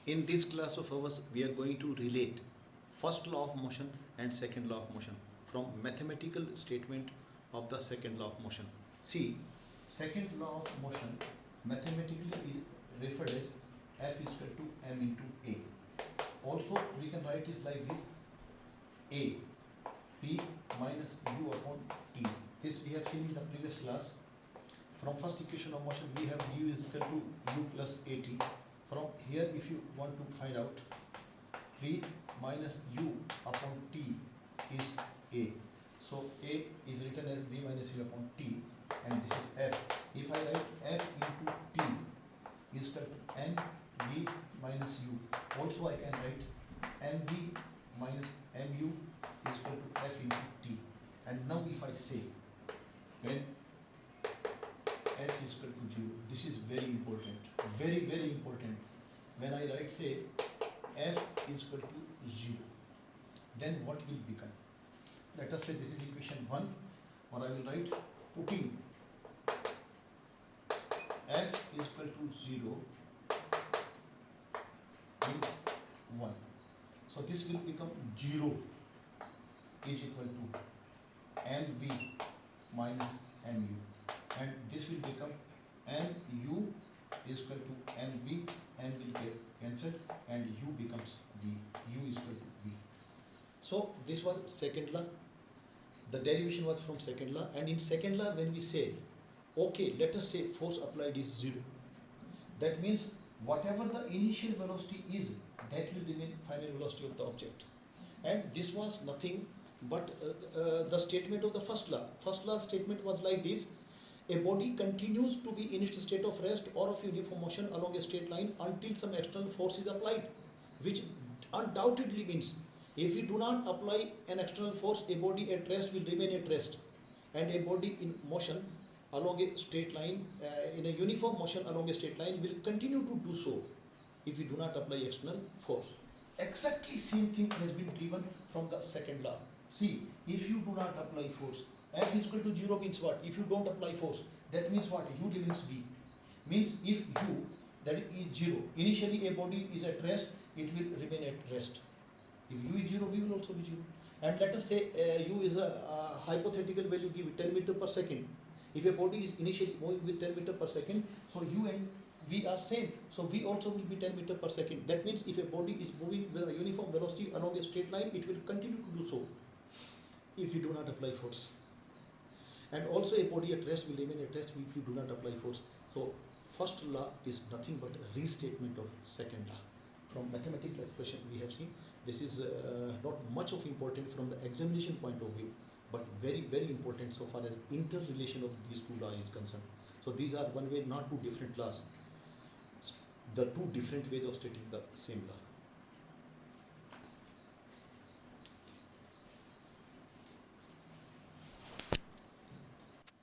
In this class of ours, we are going to relate first law of motion and second law of motion from mathematical statement of the second law of motion. See, second law of motion mathematically is referred as F is equal to m into A. Also, we can write it like this: A V minus u upon T. This we have seen in the previous class. From first equation of motion, we have u is equal to u plus at. From here, if you want to find out, v minus u upon t is a. So a is written as v minus u upon t, and this is f. If I write f into t is equal to n v minus u, also I can write mv minus mu is equal to f into t. And now if I say when f is equal to 0, this is very important, very important. When I write, say, f is equal to 0, then what will become? Let us say this is equation 1, or I will write putting f is equal to 0 in 1. So this will become 0 is equal to mv minus mu, and this will become mu is equal to mv, m will get cancelled, and u becomes v, u is equal to v. So this was second law. The derivation was from second law, and in second law when we say, okay, let us say force applied is 0, that means whatever the initial velocity is, that will remain final velocity of the object. And this was nothing but the statement of the first law. First law statement was like this: a body continues to be in its state of rest or of uniform motion along a straight line until some external force is applied, which undoubtedly means if we do not apply an external force, a body at rest will remain at rest, and a body in motion along a straight line, in a uniform motion along a straight line, will continue to do so if we do not apply external force. Exactly same thing has been driven from the second law. See, if you do not apply force, f is equal to 0 means what? If you don't apply force, that means what? U remains v. Means if u, that is 0, initially a body is at rest, it will remain at rest. If u is 0, v will also be 0. And let us say u is a hypothetical value, give it 10 meter per second. If a body is initially moving with 10 meter per second, so u and v are same, so v also will be 10 meter per second. That means if a body is moving with a uniform velocity along a straight line, it will continue to do so if you do not apply force. And also a body at rest will remain at rest if you do not apply force. So first law is nothing but a restatement of second law. From mathematical expression we have seen, this is not much of important from the examination point of view, but very important so far as interrelation of these two laws is concerned. So these are one way, not two different laws, the two different ways of stating the same law.